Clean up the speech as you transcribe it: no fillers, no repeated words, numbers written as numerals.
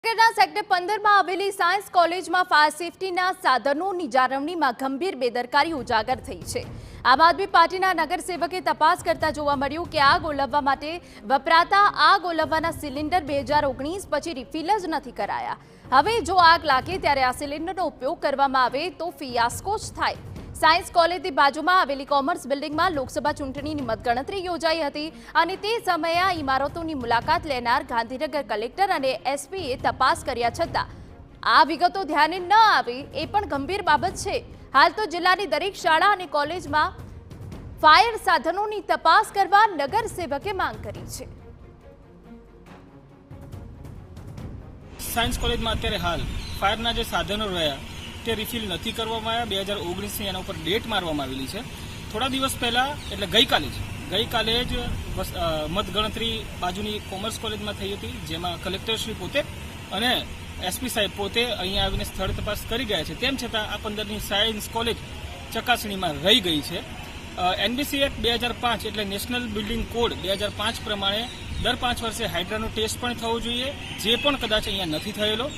સુરેન્દ્રનગરના સેક્ટર 15 માં આવેલી સાયન્સ કોલેજમાં ફાયર સેફટીના સાધનોની જાળવણીમાં ગંભીર બેદરકારી ઉજાગર થઈ છે। આમ આદમી પાર્ટીના નગરસેવકે તપાસ કરતા જોવા મળ્યું કે આગ ઓલવવા માટે વપરાતા આગ ઓલવવાના સિલિન્ડર 2019 પછી રિફિલ જ નથી કરાયા। હવે જો આગ લાગે ત્યારે આ સિલિન્ડરનો ઉપયોગ કરવામાં આવે તો ફિયાસ્કો જ થાય। સાયન્સ કોલેજની બાજુમાં આવેલી કોમર્સ બિલ્ડિંગમાં લોકસભા ચૂંટણીની મતગણતરી યોજાઈ હતી અને તે સમયે આ ઇમારતોની મુલાકાત લેનાર ગાંધીનગર કલેક્ટર અને એસપીએ તપાસ કર્યા છતાં આ વિગતો ધ્યાને ન આવી એ પણ ગંભીર બાબત છે। હાલ તો જિલ્લાની દરેક શાળા અને કોલેજમાં ફાયર સાધનોની તપાસ કરવા નગરસેવકે માંગ કરી છે। સાયન્સ કોલેજમાં અત્યારે હાલ ફાયરના જે સાધનો રહ્યા તે રિફિલ નથી કરવામાં આવ્યા। 2019ની એના ઉપર ડેટ મારવામાં આવેલી છે। થોડા દિવસ પહેલા એટલે ગઈકાલે જ મતગણતરી બાજુની કોમર્સ કોલેજમાં થઈ હતી, જેમાં કલેક્ટરશ્રી પોતે અને એસપી સાહેબ પોતે અહીંયા આવીને સ્થળ તપાસ કરી ગયા છે। તેમ છતાં આ 15ની સાયન્સ કોલેજ ચકાસણીમાં રહી ગઈ છે। એનબીસી એક્ટ 2005 એટલે નેશનલ બિલ્ડિંગ કોડ 2005 પ્રમાણે દર 5 વર્ષે હાઇડ્રાનો ટેસ્ટ પણ થવો જોઈએ, જે પણ કદાચ અહીંયા નથી થયેલો।